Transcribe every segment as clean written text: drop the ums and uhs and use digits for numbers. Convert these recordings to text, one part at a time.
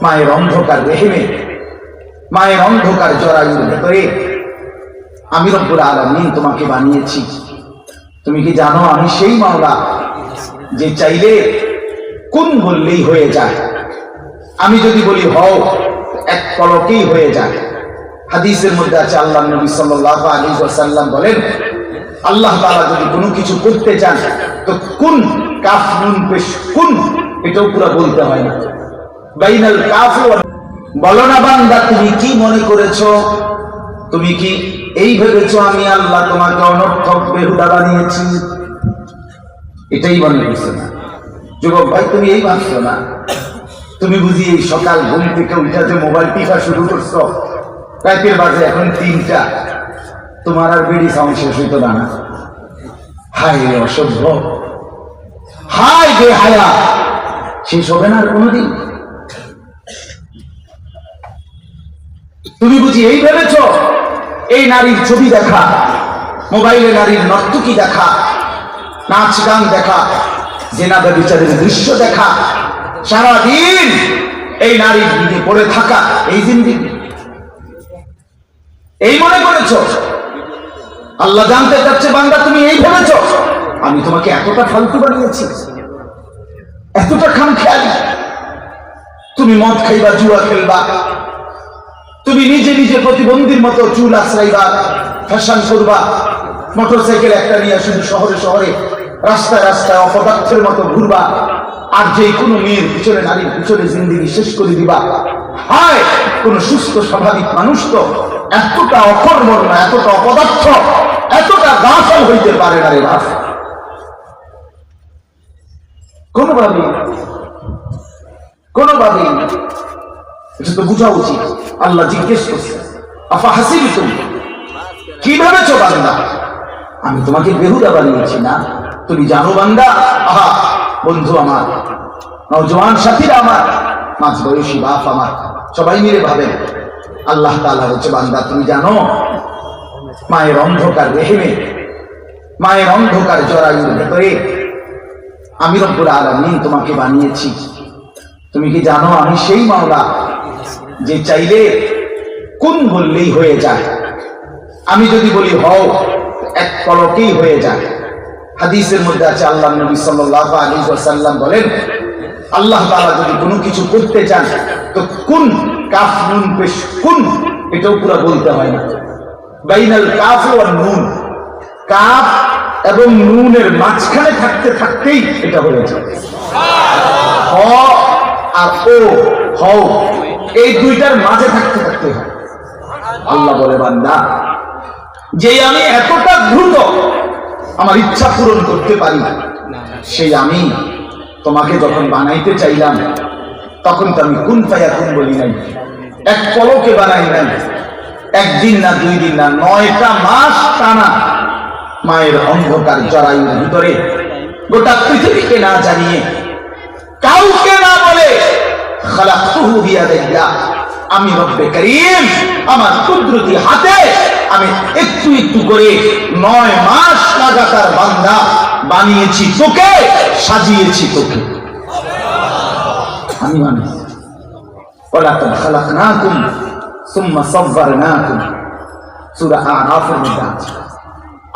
মায়ের অন্ধকার রেহেমে, মায়ের অন্ধকার জরায়ুর ভেতরে আমি রব্বুল আলামিন তোমাকে বানিয়েছি। তুমি কি জানো আমি সেই মাওলা যে চাইলে কোন বললেই হয়ে যায়, আমি যদি বলি হও এক পলকেই হয়ে যায়। হাদিসের মধ্যে আছে আল্লাহ নবী সাল্লাল্লাহু আলাইহি ওয়াসাল্লাম বলেন, আল্লাহ তাআলা যদি কোনো কিছু করতে চান তো কুন, কাফ নুন পেশ কুন, এটাও পুরো বলতে হয় না, বাইনাল কাফ। বলো না বান্দা তুমি কি মনে করেছো, তুমি কি এই ভেবেছো আমি আল্লাহ তোমাকে অনর্থক বেহুদা বানিয়েছি? এটাই মনে করছো না যুবক ভাই, তুমি এই ভাবছো না? তুমি বুঝি এই সকাল ঘুম থেকে উঠে যে মোবাইল টিপা শুরু করছো, রাতের বাজে এখন 3টা, তোমার আর বেডি সাউন্ড শেষ হইতো না? হায় অসভ্য, হায় বেহায়া, শেষ হবে না আর কোনোদিন? তুমি বুঝি এই ভেবেছো এই নারীর ছবি দেখা, মোবাইলে নারীর নর্তকী দেখা, নাচ গান দেখা, জেনা ব্যভিচারের দৃশ্য দেখা, সারাদিন এই নারীর দিকে পড়ে থাকা, এই জিন্দেগি এই মনে করেছো? আল্লাহ জানতে চাচ্ছে বান্দা তুমি এই ভেবেছো আমি তোমাকে এতটা ফালতু বানিয়েছি, এতটা খামখেয়ালি? তুমি মদ খাইবা, জুয়া খেলবা, তুমি নিজে নিজে প্রতিবন্ধীর মতো চুল আশ্রাইবা, ফ্যাশন করবা, মোটরসাইকেল একটা নিয়ে শুধু শহরে শহরে রাস্তায় রাস্তায় অপদার্থের মতো ঘুরবা, আর যে কোনো মেয়ের পিছনে নারীর পিছনে জিন্দেগি শেষ করে দিবা। হায়, কোন সুস্থ স্বাভাবিক মানুষ তো এতটা অকর্মণ্য, এতটা অপদার্থ, এতটা গাফেল হইতে পারে না রে বাপ, কোনোভাবেই কোনোভাবেই। এটা তো বোঝা উচিত। আল্লাহ জিজ্ঞেস করছে আফা হাসিবতুম, কি ভেবেছো বান্দা আমি তোমাকে বেহুদা বানিয়েছি না? তুমি জানো বান্দা, আহা বন্ধু আমার, নওজোয়ান সাথীরা আমার, মাঝ বয়সী বাপ আমার, সবাই মিলে ভাবেন আল্লাহ তাআলা হচ্ছে বান্দা তুমি জানো মায়ের অন্ধকার রেহেমে, মায়ের অন্ধকার জরায়ুর ভেতরে আমি রব্বুল আলামিন তোমাকে বানিয়েছি। তুমি কি জানো আমি সেই মাওলা যে চাইলে কোন বললেই হয়ে যায়, আমি যদি বলি হও এক পলকেই হয়ে যায়। হাদিসের মধ্যে আছে আল্লাহ নবী সাল্লাল্লাহু আলাইহি ওয়াসাল্লাম বলেন, আল্লাহ তাআলা যদি কোনো কিছু করতে চান তো কুন, কাফ নুন পেশ কুন, এটাও পুরো বলতে হয় না, বাইনাল কাফ ওয়ান নুন, কাফ এবং নুনের মাঝখানে থাকতে থাকতেই এটা হয়ে যায়। হ আর ও, হও, এই দুইটার মাঝে থাকতে থাকতে হয়। আল্লাহ বলে বান্দা যে আমি এতটা দ্রুত আমার ইচ্ছা পূরণ করতে পারি, সেই আমি তোমাকে যখন বানাইতে চাইলাম তখন তো আমি কুন ফায়াকুন বলি নাই, এক পলকে বানাই নাই, একদিন না 2 দিন না 9টা মাস টানা মায়ের অন্ধকার জরায়ুর ভিতরে গোটা পৃথিবীকে না জানিয়ে, কাউকে না বলে, খালাকতুহু বিয়াদিল্লাহ, আমি রব্বে করিম আমার কুদরতি হাতে আমি একটু একটু করে 9 মাস লাগাতার বান্দা বানিয়েছি তোকে, সাজিয়েছি তোকে আমি বানিয়েছি। ওয়ালাকাদ খালাকনাকুম সুম্মা সাওয়ারনাকুম, সূরা আরাফের মধ্যে আছে।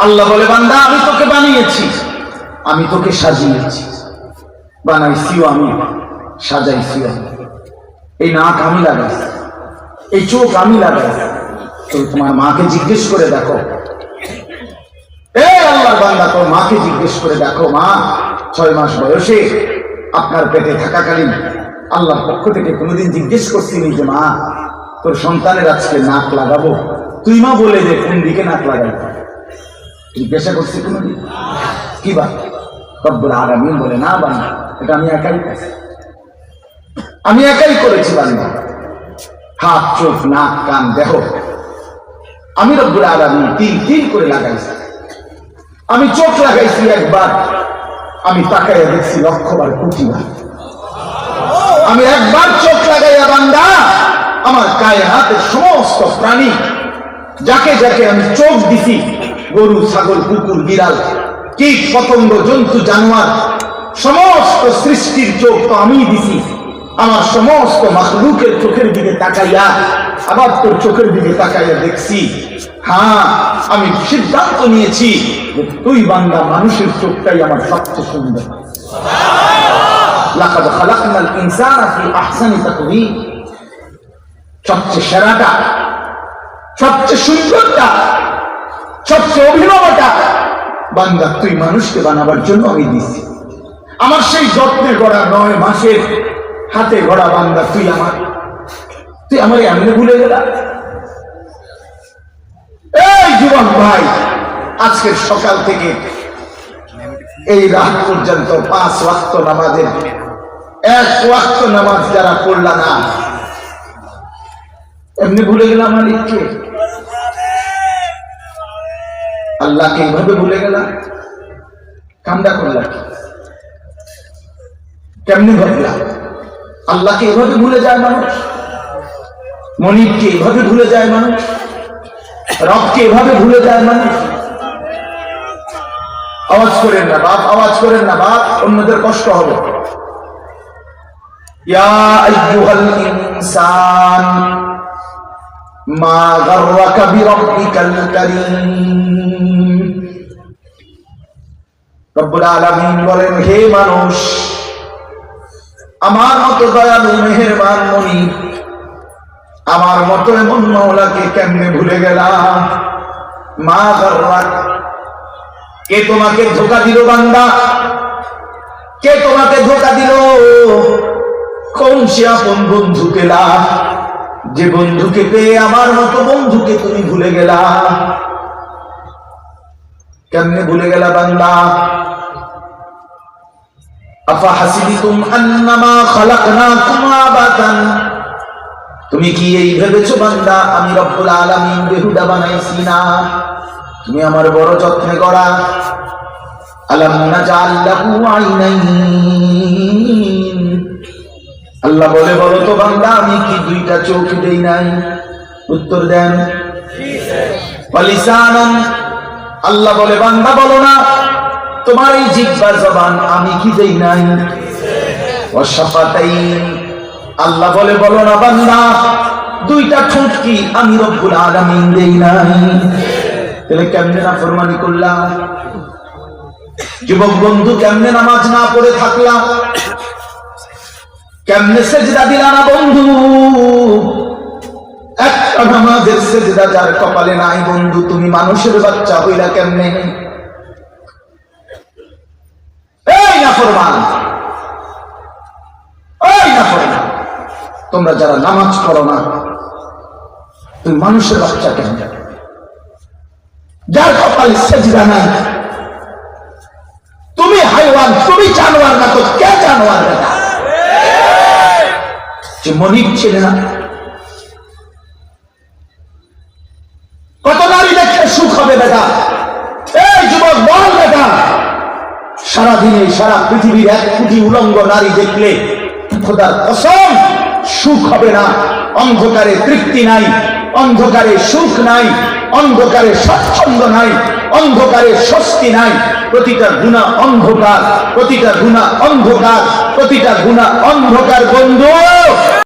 আল্লাহ বলে বান্দা আমি তোকে বানিয়েছি, আমি তোকে সাজিয়েছি, বানাইছিও আমি, সাজাইছিও আমি। এই নাক আমি লাগাইছি, এই চোখ আমি লাগাইছি। তো তোমার মাকে জিজ্ঞেস করে দেখো, আল্লাহর বান্দা তোর মাকে জিজ্ঞেস করে দেখো, মা 6 মাস বয়সে আপনার পেটে থাকাকালীন আল্লাহর পক্ষ থেকে কোনোদিন জিজ্ঞেস করছিনি যে মা তোর সন্তানের আজকে নাক লাগাবো, তুই মা বলে যে কোন দিকে নাক লাগাই? জিজ্ঞাসা করছি কোনোদিন? কি বা রব্বুল আলামিন বলে না বান্দা, এটা আমি একাই করেছি, আমি একাই করেছি বান্দা। হাত, চোখ, নাক, কান, দেহ আমি রব্বুল আলামিন 3 করে লাগাইছি। আমি চোখ লাগাইছি একবার, আমি তাকাইয়া দেখছি 1,00,000 বার, কোটি বার। আমি একবার চোখ লাগাইয়া বান্দা আমার কায়নাতের সমস্ত প্রাণী যাকে যাকে আমি চোখ দিছি, গরু, ছাগল, কুকুর, বিড়াল, কীট, পতঙ্গ, জন্তু, জানোয়ার, সমস্ত সৃষ্টির চোখ তো আমিই দিছি। আমার সমস্ত মাখলুকের চোখের দিকে তাকাইয়া আবার তোর চোখের দিকে তাকাইয়া দেখছি, হ্যাঁ আমি সিদ্ধান্ত নিয়েছি যে তুই বান্দা মানুষের চোখটাই আমার সবচেয়ে সুন্দর। লাকাদ খালাকনাল ইনসানা ফি আহসানি তাকওয়িম, সবচেয়ে সেরাটা, সবচেয়ে সুন্দরটা, সবচেয়ে অভিনবটা বান্দা তুই মানুষকে বানাবার জন্য আমি দিছি। আমার সেই যত্নে গড়া 9 মাসের হাতে গড়া বান্দা তুই আমার এমনি ভুলে গেলা। এই যুবক ভাই, আজকের সকাল থেকে এই রাত পর্যন্ত 5 ওয়াক্ত নামাজের 1 ওয়াক্ত নামাজ যারা পড়লা না, এমনি ভুলে গেলাম মালিককে, আল্লাহকে এইভাবে ভুলে গেলাম। কামটা করলা কেমনি ভাবলা? আল্লাহকে এভাবে ভুলে যায় মানুষ, মনিবকে এভাবে ভুলে যায় মানুষ, রবকে এভাবে ভুলে যায় মানুষ। আওয়াজ করেন না বাপ, আওয়াজ করেন না বাপ, অন্যদের কষ্ট হবে। ইয়া আইয়ুহাল ইনসান মা গাররাকা বিরাব্বিকাল কারীম। রব্বুল আলামিন বলেন, হে মানুষ, আমার মতো দয়ালু মেহেরবান মনিব, আমার মতো এমন মাওলাকে কেমনে ভুলে গেলা? মা গাররাক, কে তোমাকে ধোঁকা দিল বান্দা? কে তোমাকে ধোঁকা দিল? কোন সে আপন বন্ধু পেলা যে বন্ধুকে পেয়ে আমার মতো বন্ধুকে তুমি ভুলে গেলা? কেমনে ভুলে গেলা বান্দা? আফা হাসিবিতুম আন্নামা খালাকনাকুম আবাতান, তুমি কি এই ভেবেছো বান্দা আমি রব্বুল আলামিন বেহুদা বানাইছি না? তুমি আমার বড় যত্নে গড়া। আলাম নাজাল লাহু আইনাইন, আল্লাহ বলে বলো তো বান্দা আমি কি 2টা চোখ দেই নাই? উত্তর দেন ওয়ালিসানান, আল্লাহ বলে বান্দা বলো না তোমার এই জিহ্বা জবান আমি কি দেই নাই? ওয়াশাফাতাইন, আল্লাহ বলে বলো না বান্দা 2টা ঠোঁট কি আমি রব্বুল আলামিন দেই নাই? তাহলে কেমনে নাফরমানি করলা? যুবক বন্ধু কেমনে নামাজ না পড়ে থাকলা? কেমনে সেজদা দিলা না বন্ধু? একটা নামাজের সেজদা যার কপালে নাই বন্ধু, তুমি মানুষের বাচ্চা হইলা কেমনে? এই নাফরমান, এই নাফরমান, তোমরা যারা নামাজ পড়ো না তুমি মানুষের বাচ্চা কেমনে? যার কপালে সেজদা নাই, তুমি হাইওয়ান, তুমি জানোয়ার না তো কে জানোয়ার? বেটা যে মনিব ছিল না, কত নারী দেখলে সুখ হবে বেটা? এই যুবক বল বেটা, সারাদিনে সারা পৃথিবীর 1 কোটি উলঙ্গ নারী দেখলে খোদার কসম সুখ হবে না। অন্ধকারে তৃপ্তি নাই, অন্ধকারে সুখ নাই, অন্ধকারে স্বাচ্ছন্দ্য নাই, অন্ধকারে স্বস্তি নাই। প্রতিটা গুনাহ অন্ধকার, প্রতিটা গুনাহ অন্ধকার, প্রতিটা গুনাহ অন্ধকার বন্ধু।